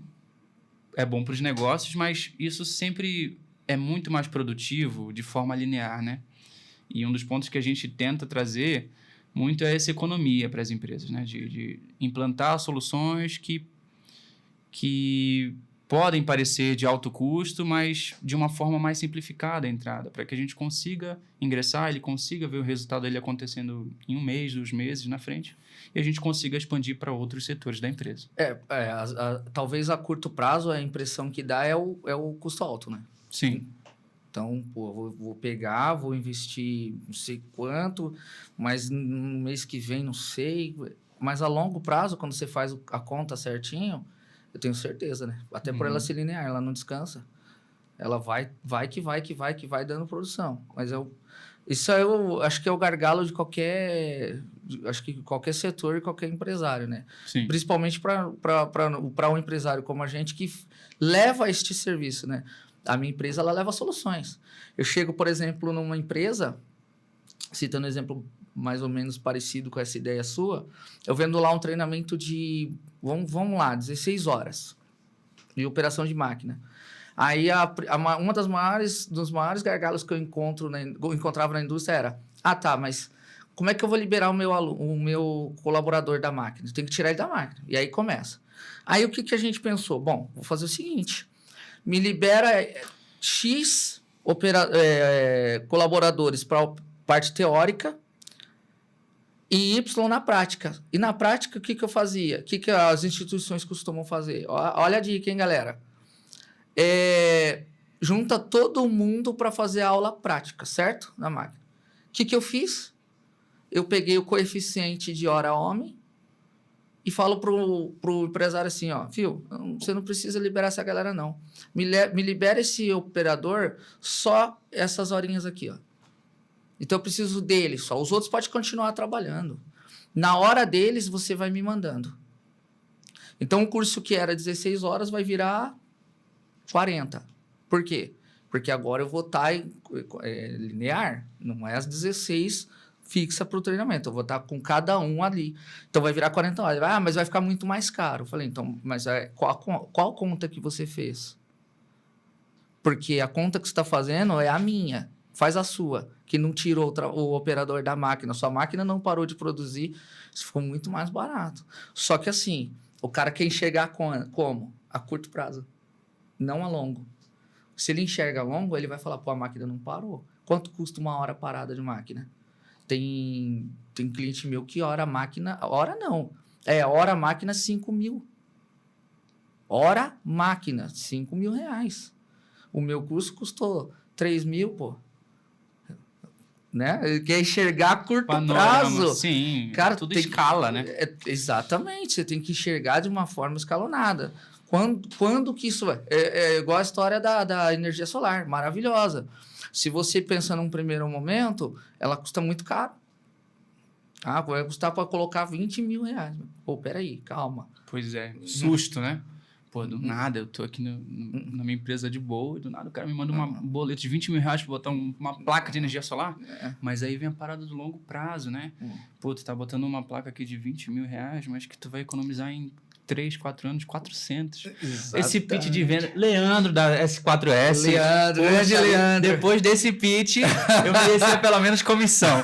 para os negócios, mas isso sempre é muito mais produtivo de forma linear, né? E um dos pontos que a gente tenta trazer muito é essa economia para as empresas, né? De implantar soluções que podem parecer de alto custo, mas de uma forma mais simplificada a entrada, para que a gente consiga ingressar, ele consiga ver o resultado dele acontecendo em 1 mês, 2 meses na frente, e a gente consiga expandir para outros setores da empresa. Talvez a curto prazo a impressão que dá é o custo alto, né? Sim. Então, pô, vou pegar, vou investir não sei quanto, mas no mês que vem não sei. Mas a longo prazo, quando você faz a conta certinho, eu tenho certeza, né? Até por ela ser linear, ela não descansa. Ela vai dando produção. Mas isso eu acho que é o gargalo de qualquer setor e qualquer empresário, né? Sim. Principalmente para um empresário como a gente que leva este serviço, né? A minha empresa, ela leva soluções. Eu chego, por exemplo, numa empresa, citando um exemplo mais ou menos parecido com essa ideia sua, eu vendo lá um treinamento de, vamos lá, 16 horas de operação de máquina. Aí, uma dos maiores gargalos que eu encontrava na indústria era, mas como é que eu vou liberar o meu colaborador da máquina? Eu tenho que tirar ele da máquina. E aí começa. Aí, o que a gente pensou? Bom, vou fazer o seguinte... Me libera X colaboradores para a parte teórica e Y na prática. E na prática, o que eu fazia? O que as instituições costumam fazer? Olha a dica, hein, galera? Junta todo mundo para fazer a aula prática, certo? Na máquina. O que eu fiz? Eu peguei o coeficiente de hora homem e falo pro empresário assim, ó, viu, você não precisa liberar essa galera, não. Me libera esse operador só essas horinhas aqui, ó. Então, eu preciso deles só. Os outros podem continuar trabalhando. Na hora deles, você vai me mandando. Então, o curso que era 16 horas vai virar 40. Por quê? Porque agora eu vou estar linear, não é as 16 fixa para o treinamento. Eu vou estar com cada um ali. Então, vai virar 40 horas. Mas vai ficar muito mais caro. Eu falei, então, mas qual conta que você fez? Porque a conta que você está fazendo é a minha. Faz a sua, que não tirou o operador da máquina. Sua máquina não parou de produzir. Isso ficou muito mais barato. Só que, assim, o cara quer enxergar como? A curto prazo. Não a longo. Se ele enxerga a longo, ele vai falar, pô, a máquina não parou. Quanto custa uma hora parada de máquina? Tem cliente meu que hora máquina... Hora não. Hora máquina 5 mil. Hora máquina, 5 mil reais. O meu curso custou 3 mil, pô. Né? Ele quer enxergar a curto prazo. Sim, cara, tudo escala, né? Exatamente. Você tem que enxergar de uma forma escalonada. Quando que isso vai? É igual a história da energia solar. Maravilhosa. Se você pensa num primeiro momento, ela custa muito caro. Vai custar para colocar 20 mil reais. Pô, peraí, calma. Pois é, susto, né? Pô, do nada, eu tô aqui na minha empresa de boa, e do nada o cara me manda um boleto de 20 mil reais para botar uma placa de energia solar. Mas aí vem a parada do longo prazo, né? Pô, tu tá botando uma placa aqui de 20 mil reais, mas que tu vai economizar em 3, 4 anos, 400. Exatamente. Esse pitch de venda... Leandro, da S4S. Grande Leandro. Depois desse pitch, eu merecia pelo menos comissão.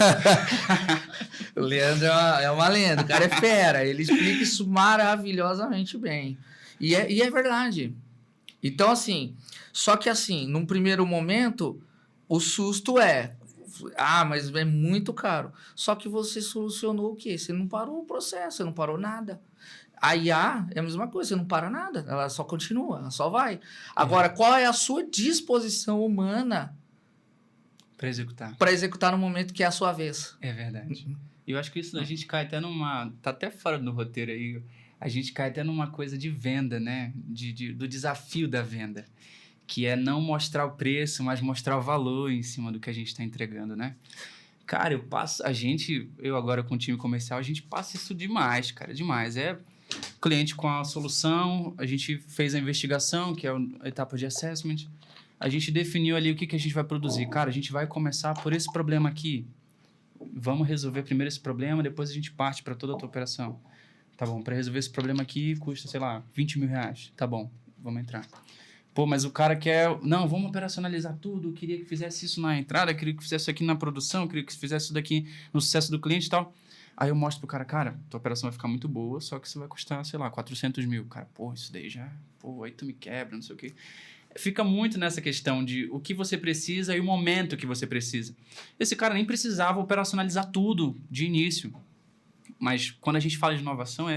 O Leandro é uma lenda. O cara é fera. Ele explica isso maravilhosamente bem. E é verdade. Então, assim... Só que, assim, num primeiro momento, o susto mas é muito caro. Só que você solucionou o quê? Você não parou o processo, você não parou nada. A IA é a mesma coisa, você não para nada, ela só continua, ela só vai. Agora, qual é a sua disposição humana para executar? Para executar no momento que é a sua vez. É verdade. E eu acho que isso a gente cai até numa... Tá até fora do roteiro aí. A gente cai até numa coisa de venda, né? Do desafio da venda. Que é não mostrar o preço, mas mostrar o valor em cima do que a gente está entregando, né? Cara, eu agora com o time comercial, a gente passa isso demais, cara, demais. É cliente com a solução, a gente fez a investigação, que é a etapa de assessment, a gente definiu ali o que a gente vai produzir. Cara, a gente vai começar por esse problema aqui. Vamos resolver primeiro esse problema, depois a gente parte para toda a tua operação. Tá bom, para resolver esse problema aqui custa, sei lá, 20 mil reais. Tá bom, vamos entrar. Pô, mas o cara quer... Não, vamos operacionalizar tudo. Eu queria que fizesse isso na entrada, eu queria que fizesse isso aqui na produção, eu queria que fizesse isso daqui no sucesso do cliente e tal. Aí eu mostro pro cara, tua operação vai ficar muito boa, só que isso vai custar, sei lá, 400 mil. Cara, pô, isso daí já... Pô, aí tu me quebra, não sei o quê. Fica muito nessa questão de o que você precisa e o momento que você precisa. Esse cara nem precisava operacionalizar tudo de início. Mas quando a gente fala de inovação,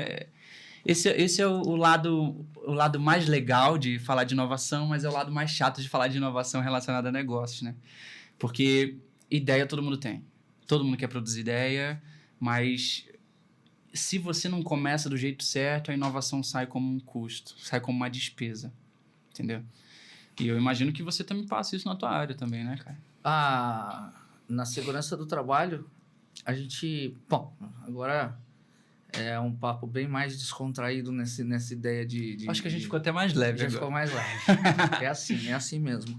esse é o lado mais legal de falar de inovação, mas é o lado mais chato de falar de inovação relacionada a negócios, né? Porque ideia todo mundo tem. Todo mundo quer produzir ideia, mas se você não começa do jeito certo, a inovação sai como um custo, sai como uma despesa, entendeu? E eu imagino que você também passa isso na tua área também, né, cara? Na segurança do trabalho, a gente... Bom, agora é um papo bem mais descontraído nessa ideia de... Acho que a gente ficou até mais leve já agora. ficou mais leve. É assim mesmo.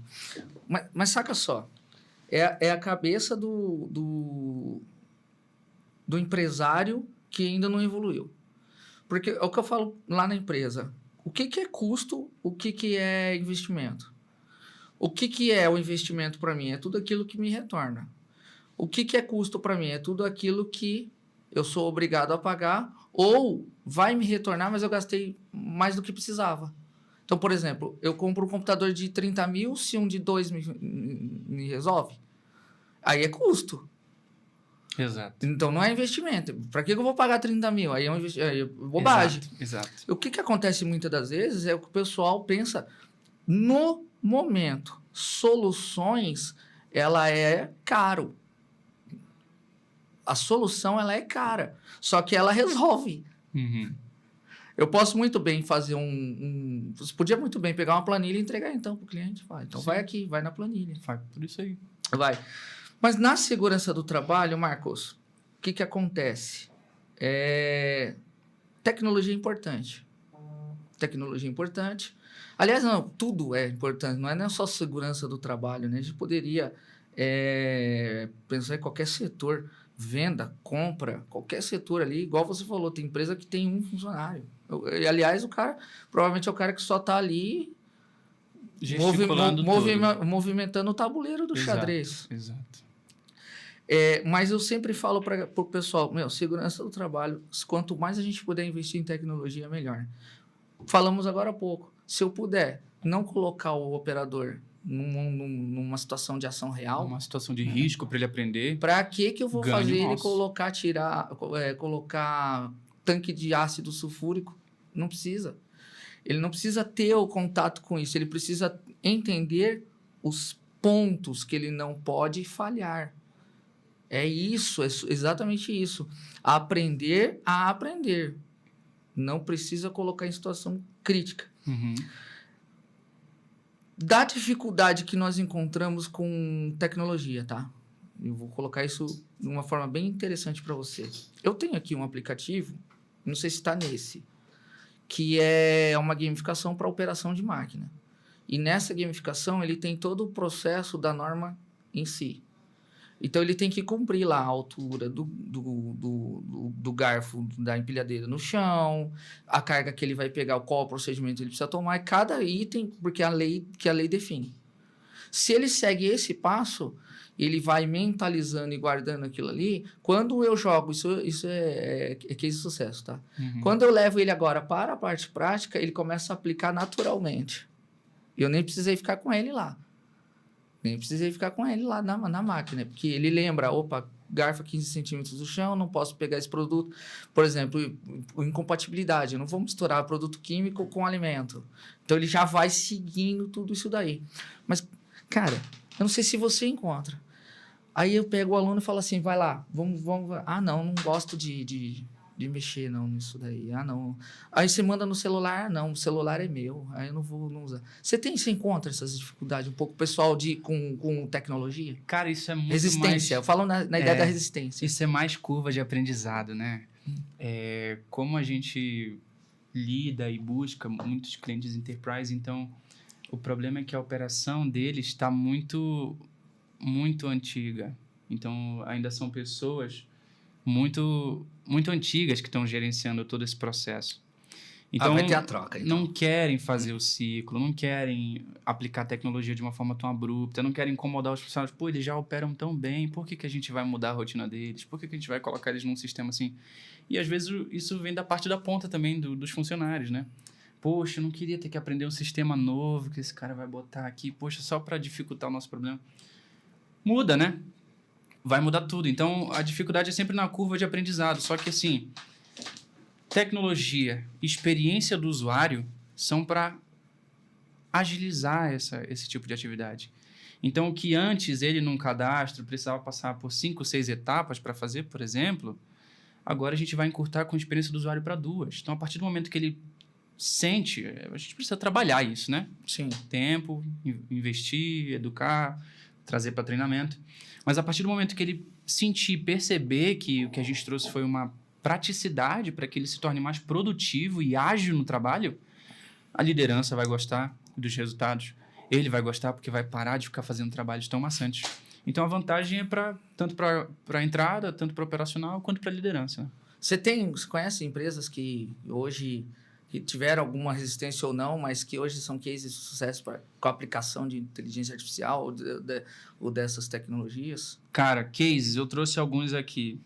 Mas saca só, é a cabeça do empresário que ainda não evoluiu. Porque é o que eu falo lá na empresa. O que é custo? O que é investimento? O que é o investimento para mim? É tudo aquilo que me retorna. O que é custo para mim? É tudo aquilo que eu sou obrigado a pagar ou vai me retornar, mas eu gastei mais do que precisava. Então, por exemplo, eu compro um computador de 30 mil, se um de 2 me resolve, aí é custo. Exato. Então, não é investimento. Para que eu vou pagar 30 mil? Aí é um bobagem. Exato. O que acontece muitas das vezes é o que o pessoal pensa no momento. Soluções, ela é caro. A solução, ela é cara. Só que ela resolve. Uhum. Eu posso muito bem fazer Você podia muito bem pegar uma planilha e entregar então para o cliente. Vai. Então, vai aqui, vai na planilha. Vai por isso aí. Vai. Mas na segurança do trabalho, Marcos, o que acontece? Tecnologia é importante. Tecnologia é importante. Aliás, não, tudo é importante. Não é só segurança do trabalho, né? A gente poderia pensar em qualquer setor. Venda, compra, qualquer setor ali. Igual você falou, tem empresa que tem um funcionário. Aliás, o cara provavelmente é o cara que só está ali gesticulando movimentando o tabuleiro do xadrez. Exato. Mas eu sempre falo para o pessoal, segurança do trabalho, quanto mais a gente puder investir em tecnologia, melhor. Falamos agora há pouco, se eu puder não colocar o operador numa situação de ação real... Uma situação de risco para ele aprender. Para que eu vou fazer ele colocar tanque de ácido sulfúrico? Não precisa. Ele não precisa ter o contato com isso, ele precisa entender os pontos que ele não pode falhar. É isso, é exatamente isso. Aprender a aprender. Não precisa colocar em situação crítica. Uhum. Da dificuldade que nós encontramos com tecnologia, tá? Eu vou colocar isso de uma forma bem interessante para você. Eu tenho aqui um aplicativo, não sei se está nesse, que é uma gamificação para operação de máquina. E nessa gamificação, ele tem todo o processo da norma em si. Então, ele tem que cumprir lá a altura do garfo da empilhadeira no chão, a carga que ele vai pegar, qual procedimento ele precisa tomar, e cada item, porque a lei define. Se ele segue esse passo, ele vai mentalizando e guardando aquilo ali. Quando eu jogo, isso é case de sucesso, tá? Uhum. Quando eu levo ele agora para a parte prática, ele começa a aplicar naturalmente. Eu nem precisei ficar com ele lá. Nem precisei ficar com ele lá na máquina, porque ele lembra, opa, garfo 15 centímetros do chão, não posso pegar esse produto. Por exemplo, incompatibilidade, eu não vou misturar produto químico com alimento. Então, ele já vai seguindo tudo isso daí. Mas, cara, eu não sei se você encontra. Aí eu pego o aluno e falo assim, vai lá, vamos... Ah, não gosto de de mexer não nisso daí. Ah, não. Aí você manda no celular, não, o celular é meu. Aí eu não vou não usar. Você encontra essas dificuldades um pouco, pessoal, com tecnologia? Cara, isso é muito Resistência. Eu mais... falo na ideia da resistência. Isso é mais curva de aprendizado, né? Como a gente lida e busca muitos clientes enterprise, então o problema é que a operação deles está muito, muito antiga. Então, ainda são pessoas muito, muito antigas que estão gerenciando todo esse processo. Então, vai ter a troca. Então. não querem fazer o ciclo, não querem aplicar a tecnologia de uma forma tão abrupta, não querem incomodar os funcionários. Pô, eles já operam tão bem, por que a gente vai mudar a rotina deles? Por que a gente vai colocar eles num sistema assim? E, às vezes, isso vem da parte da ponta também dos funcionários, né? Poxa, eu não queria ter que aprender um sistema novo que esse cara vai botar aqui, poxa, só para dificultar o nosso problema. Muda, né? Vai mudar tudo. Então, a dificuldade é sempre na curva de aprendizado. Só que, assim, tecnologia, experiência do usuário são para agilizar esse tipo de atividade. Então, o que antes ele, num cadastro, precisava passar por 5, 6 etapas para fazer, por exemplo, agora a gente vai encurtar com a experiência do usuário para 2. Então, a partir do momento que ele sente, a gente precisa trabalhar isso, né? Sim. Tempo, investir, educar, trazer para treinamento. Mas a partir do momento que ele sentir, perceber que o que a gente trouxe foi uma praticidade para que ele se torne mais produtivo e ágil no trabalho, a liderança vai gostar dos resultados. Ele vai gostar porque vai parar de ficar fazendo trabalhos tão maçantes. Então, a vantagem é tanto para a entrada, tanto para operacional, quanto para a liderança. Você conhece empresas que hoje que tiveram alguma resistência ou não, mas que hoje são cases de sucesso com a aplicação de inteligência artificial ou dessas tecnologias? Cara, cases, eu trouxe alguns aqui.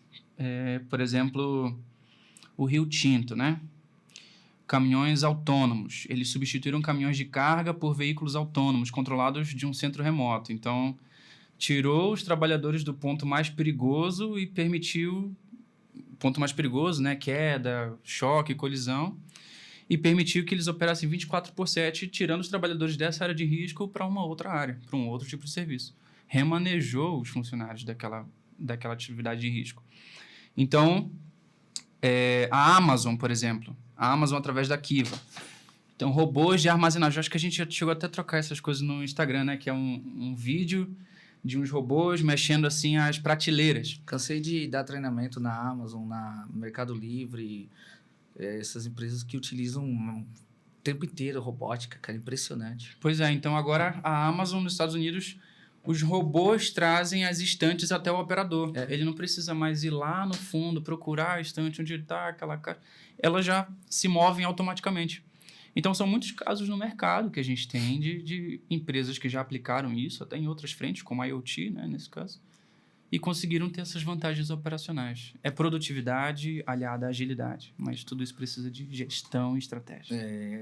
Por exemplo, o Rio Tinto, né? Caminhões autônomos. Eles substituíram caminhões de carga por veículos autônomos, controlados de um centro remoto. Então, tirou os trabalhadores do ponto mais perigoso e permitiu... Ponto mais perigoso, né? Queda, choque, colisão. E permitiu que eles operassem 24/7, tirando os trabalhadores dessa área de risco para uma outra área, para um outro tipo de serviço. Remanejou os funcionários daquela atividade de risco. Então, a Amazon, por exemplo, a Amazon através da Kiva. Então, robôs de armazenagem. Acho que a gente já chegou até a trocar essas coisas no Instagram, né? Que é um vídeo de uns robôs mexendo assim as prateleiras. Cansei de dar treinamento na Amazon, na Mercado Livre, essas empresas que utilizam o tempo inteiro robótica, cara, impressionante. Pois é, então agora a Amazon nos Estados Unidos, os robôs trazem as estantes até o operador. Ele não precisa mais ir lá no fundo, procurar a estante onde está aquela caixa. Elas já se movem automaticamente. Então, são muitos casos no mercado que a gente tem de empresas que já aplicaram isso, até em outras frentes, como a IoT, né, nesse caso, e conseguiram ter essas vantagens operacionais. É produtividade aliada à agilidade, mas tudo isso precisa de gestão e estratégia.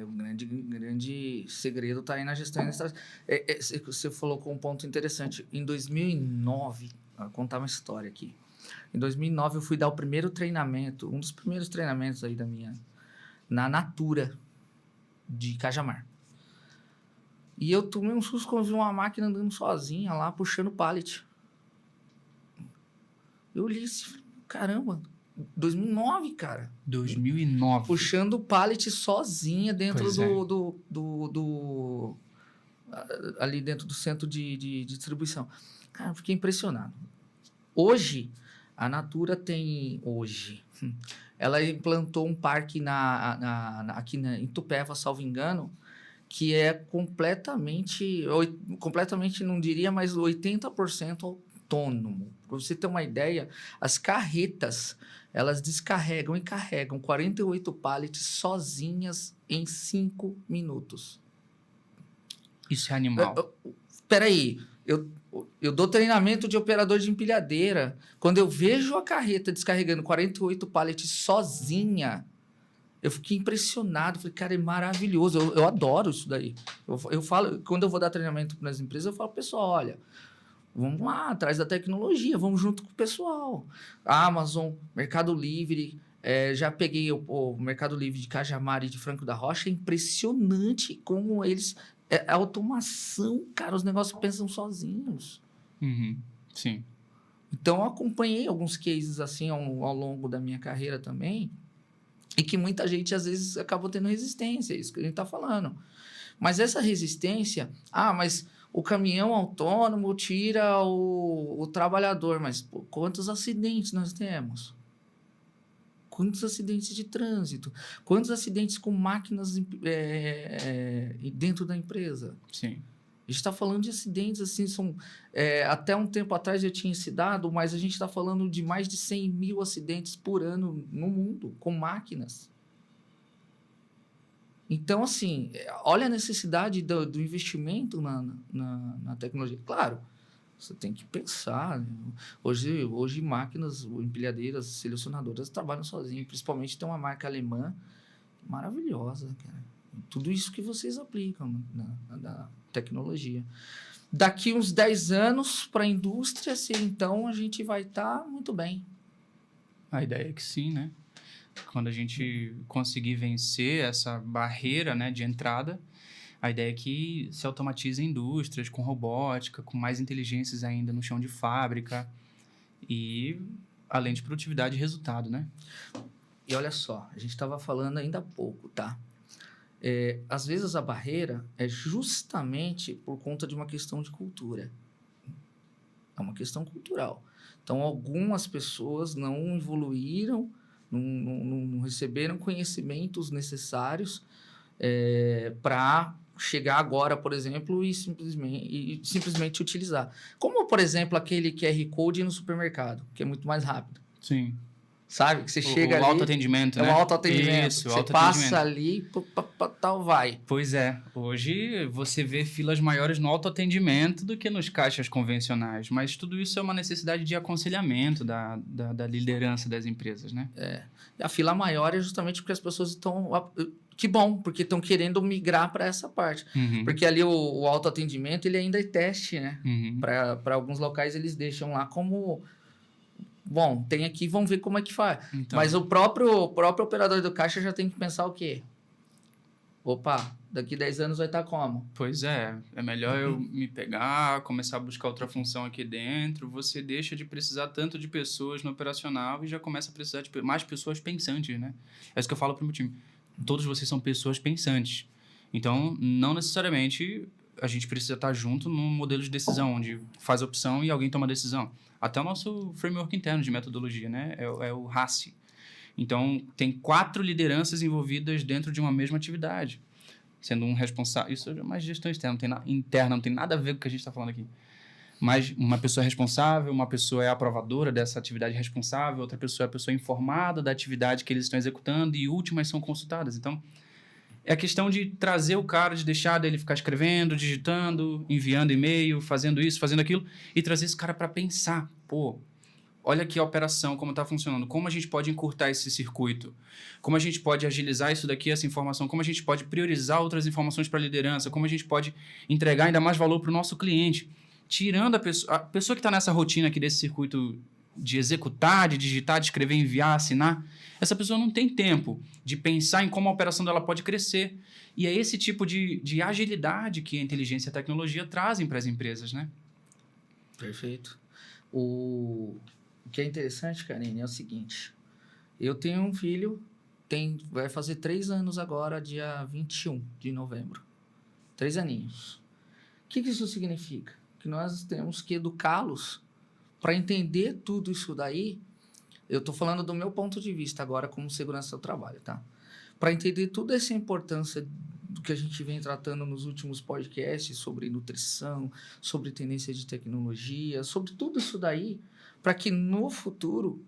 O grande segredo está aí na gestão e na estratégia. Você colocou um ponto interessante. Em 2009, vou contar uma história aqui. Em 2009, eu fui dar o primeiro treinamento, um dos primeiros treinamentos aí na Natura de Cajamar. E eu tomei um susto quando vi uma máquina andando sozinha lá, puxando pallet. Eu olhei assim, caramba, 2009, cara. 2009. Puxando pallet sozinha dentro ali dentro do centro de distribuição. Cara, eu fiquei impressionado. Hoje, a Natura ela implantou um parque aqui em Itupeva, salvo engano, que é completamente, não diria, mas 80% autônomo. Para você ter uma ideia, as carretas, elas descarregam e carregam 48 pallets sozinhas em 5 minutos. Isso é animal. Espera aí, eu dou treinamento de operador de empilhadeira. Quando eu vejo a carreta descarregando 48 pallets sozinha, eu fiquei impressionado. Falei, cara, é maravilhoso. Eu adoro isso daí. Eu falo, quando eu vou dar treinamento para as empresas, eu falo, pessoal, olha, vamos lá, atrás da tecnologia, vamos junto com o pessoal. Amazon, Mercado Livre, já peguei o Mercado Livre de Cajamar e de Franco da Rocha. É impressionante como eles... A automação, cara, os negócios pensam sozinhos. Uhum, sim. Então, eu acompanhei alguns cases assim ao longo da minha carreira também, e que muita gente, às vezes, acabou tendo resistência, é isso que a gente está falando. Mas essa resistência, mas o caminhão autônomo tira o trabalhador, mas pô, quantos acidentes nós temos? Quantos acidentes de trânsito? Quantos acidentes com máquinas dentro da empresa? Sim. A gente está falando de acidentes, assim, até um tempo atrás eu tinha esse dado, mas a gente está falando de mais de 100 mil acidentes por ano no mundo, com máquinas. Então, assim, olha a necessidade do investimento na tecnologia. Claro, você tem que pensar, né? Hoje máquinas, empilhadeiras, selecionadoras trabalham sozinhas, principalmente tem uma marca alemã maravilhosa, cara. Tudo isso que vocês aplicam na tecnologia. Daqui uns 10 anos para a indústria, então a gente vai estar muito bem. A ideia é que sim, né? Quando a gente conseguir vencer essa barreira, né, de entrada, a ideia é que se automatizem indústrias com robótica, com mais inteligências ainda no chão de fábrica e além de produtividade e resultado, né? E olha só, a gente estava falando ainda há pouco, tá? Às vezes a barreira é justamente por conta de uma questão de cultura. É uma questão cultural. Então, algumas pessoas não evoluíram, não receberam conhecimentos necessários para chegar agora, por exemplo, e simplesmente utilizar. Como, por exemplo, aquele QR Code no supermercado, que é muito mais rápido. Sim. Sabe? Que você chega ali... O autoatendimento, né? É o autoatendimento. Isso, você passa ali, tal, vai. Pois é. Hoje você vê filas maiores no autoatendimento do que nos caixas convencionais. Mas tudo isso é uma necessidade de aconselhamento da liderança das empresas, né? E a fila maior é justamente porque as pessoas estão... Que bom, porque estão querendo migrar para essa parte. Uhum. Porque ali o autoatendimento, ele ainda é teste, né? Uhum. Para alguns locais, eles deixam lá como... Bom, tem aqui, vamos ver como é que faz. Então. Mas o próprio operador do caixa já tem que pensar o quê? Opa, daqui 10 anos vai estar como? Pois é. É melhor eu me pegar, começar a buscar outra função aqui dentro. Você deixa de precisar tanto de pessoas no operacional e já começa a precisar de mais pessoas pensantes, né? É isso que eu falo para o meu time. Todos vocês são pessoas pensantes. Então, não necessariamente a gente precisa estar junto num modelo de decisão, onde faz opção e alguém toma a decisão. Até o nosso framework interno de metodologia, né? É o RACI. Então, tem 4 lideranças envolvidas dentro de uma mesma atividade. Sendo um responsável... Isso é mais gestão externa, interna, não tem nada a ver com o que a gente está falando aqui. Mas uma pessoa é responsável, uma pessoa é aprovadora dessa atividade responsável, outra pessoa é a pessoa informada da atividade que eles estão executando e últimas são consultadas. Então, é a questão de trazer o cara, de deixar dele ficar escrevendo, digitando, enviando e-mail, fazendo isso, fazendo aquilo, e trazer esse cara para pensar. Pô, olha aqui a operação, como está funcionando, como a gente pode encurtar esse circuito, como a gente pode agilizar isso daqui, essa informação, como a gente pode priorizar outras informações para a liderança, como a gente pode entregar ainda mais valor para o nosso cliente, tirando a pessoa que está nessa rotina aqui desse circuito de executar, de digitar, de escrever, enviar, assinar, essa pessoa não tem tempo de pensar em como a operação dela pode crescer. E é esse tipo de agilidade que a inteligência e a tecnologia trazem para as empresas, né? Perfeito. O que é interessante, Karine, é o seguinte. Eu tenho um filho, vai fazer 3 anos agora, dia 21 de novembro. 3 aninhos. O que isso significa? Que nós temos que educá-los para entender tudo isso daí. Eu estou falando do meu ponto de vista agora como segurança do trabalho, tá? Para entender toda essa importância do que a gente vem tratando nos últimos podcasts sobre nutrição, sobre tendência de tecnologia, sobre tudo isso daí, para que no futuro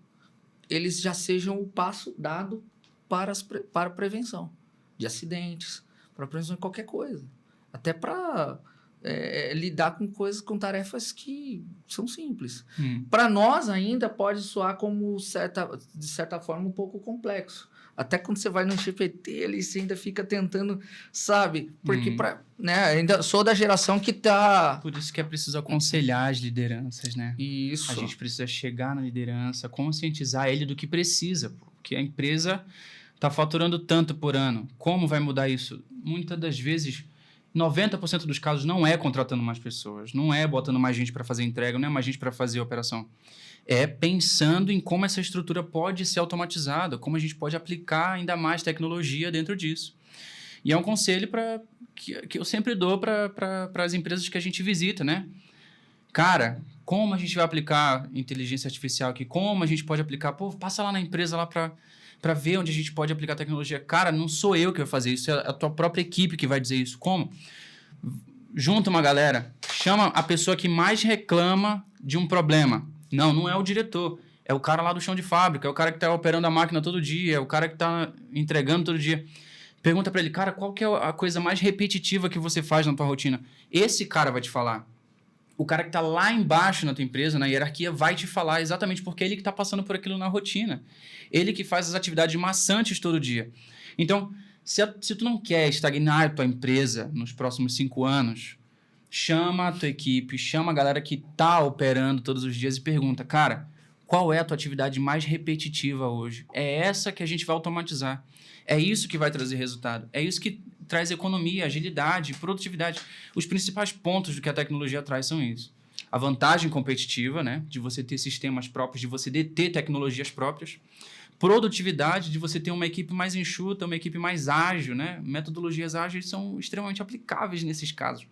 eles já sejam o passo dado para a prevenção de acidentes, para a prevenção de qualquer coisa. Até para lidar com tarefas que são simples. Para nós ainda pode soar como, de certa forma, um pouco complexo. Até quando você vai no GPT, ali você ainda fica tentando, sabe? Porque ainda sou da geração que tá... Por isso que é preciso aconselhar as lideranças, né? Isso. A gente precisa chegar na liderança, conscientizar ele do que precisa, porque a empresa está faturando tanto por ano. Como vai mudar isso? Muitas das vezes... 90% dos casos não é contratando mais pessoas, não é botando mais gente para fazer entrega, não é mais gente para fazer a operação. é pensando em como essa estrutura pode ser automatizada, como a gente pode aplicar ainda mais tecnologia dentro disso. E é um conselho que eu sempre dou para as empresas que a gente visita, né? Cara, como a gente vai aplicar inteligência artificial aqui? Como a gente pode aplicar? Pô, passa lá na empresa lá para ver onde a gente pode aplicar tecnologia. Cara, não sou eu que vai fazer isso, é a tua própria equipe que vai dizer isso. Como? Junta uma galera, chama a pessoa que mais reclama de um problema. Não é o diretor. É o cara lá do chão de fábrica, é o cara que está operando a máquina todo dia, é o cara que está entregando todo dia. Pergunta para ele, cara, qual que é a coisa mais repetitiva que você faz na tua rotina? Esse cara vai te falar. O cara que está lá embaixo na tua empresa, na hierarquia, vai te falar exatamente porque é ele que está passando por aquilo na rotina. Ele que faz as atividades maçantes todo dia. Então, se tu não quer estagnar a tua empresa nos próximos 5 anos, chama a tua equipe, chama a galera que está operando todos os dias e pergunta, cara, qual é a tua atividade mais repetitiva hoje? É essa que a gente vai automatizar. É isso que vai trazer resultado. É isso que traz economia, agilidade, produtividade. Os principais pontos do que a tecnologia traz são isso. A vantagem competitiva, né, de você ter sistemas próprios, de você ter tecnologias próprias. Produtividade, de você ter uma equipe mais enxuta, uma equipe mais ágil, né? Metodologias ágeis são extremamente aplicáveis nesses casos.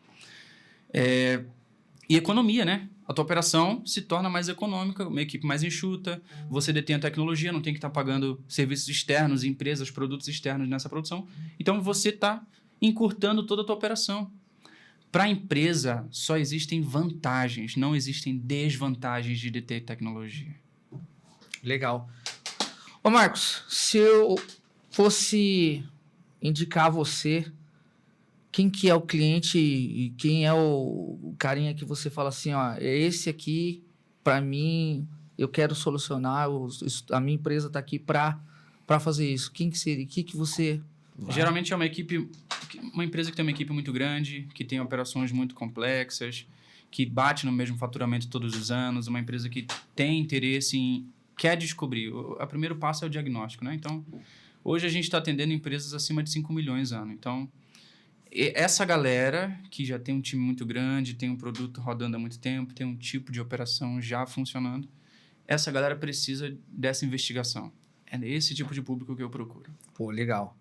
E economia, né? A tua operação se torna mais econômica, uma equipe mais enxuta, você detém a tecnologia, não tem que estar pagando serviços externos, empresas, produtos externos nessa produção. Então, você está encurtando toda a tua operação. Para a empresa, só existem vantagens, não existem desvantagens de deter tecnologia. Legal. Ô, Marcos, se eu fosse indicar você, quem que é o cliente e quem é o carinha que você fala assim, ó, é esse aqui, para mim, eu quero solucionar, a minha empresa está aqui para fazer isso. Quem que seria? Que você... Geralmente é uma empresa que tem uma equipe muito grande, que tem operações muito complexas, que bate no mesmo faturamento todos os anos, uma empresa que tem interesse em... quer descobrir. O primeiro passo é o diagnóstico, né? Então, hoje a gente está atendendo empresas acima de 5 milhões ano. Então, essa galera que já tem um time muito grande, tem um produto rodando há muito tempo, tem um tipo de operação já funcionando, essa galera precisa dessa investigação. É esse tipo de público que eu procuro. Pô, legal.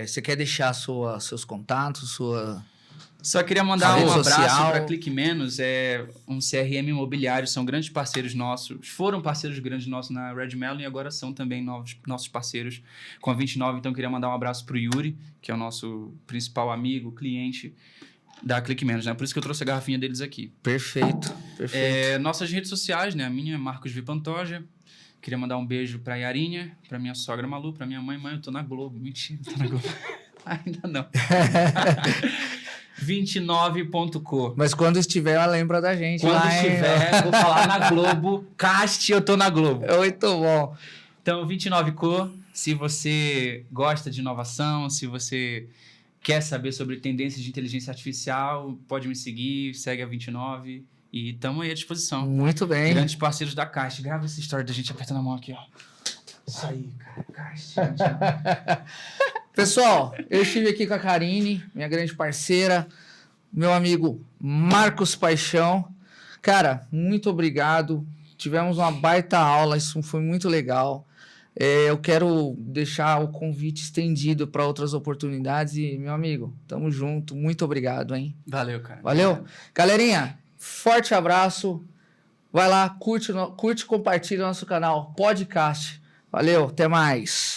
Você quer deixar seus contatos, sua... Só queria mandar um abraço social. para Clique Menos, um CRM imobiliário, são grandes parceiros nossos, foram parceiros grandes nossos na Red Melon e agora são também nossos parceiros com a 29, então queria mandar um abraço para o Yuri, que é o nosso principal amigo, cliente da Clique Menos, né? Por isso que eu trouxe a garrafinha deles aqui. Perfeito. Nossas redes sociais, né? A minha é Marcos V. Pantoja. Queria mandar um beijo pra Yarinha, pra minha sogra Malu, pra minha mãe. Mãe, eu tô na Globo. Mentira, tô na Globo. Ainda não. 29.co. Mas quando estiver, ela lembra da gente. Quando lá, estiver, vou falar na Globo. Cast, eu tô na Globo. Muito bom. Então, 29Co, se você gosta de inovação, se você quer saber sobre tendências de inteligência artificial, pode me seguir, segue a 29 e estamos aí à disposição. Muito bem. Grandes parceiros da Cast. Grava essa história da gente apertando a mão aqui, ó. Isso aí, cara. Cast. Pessoal, eu estive aqui com a Karine, minha grande parceira, meu amigo Marcos Paixão. Cara, muito obrigado. Tivemos uma baita aula, isso foi muito legal. Eu quero deixar o convite estendido para outras oportunidades e, meu amigo, tamo junto. Muito obrigado, hein? Valeu, cara. Valeu? Obrigado. Galerinha, forte abraço. Vai lá, curte e compartilha o nosso canal Podcast. Valeu, até mais.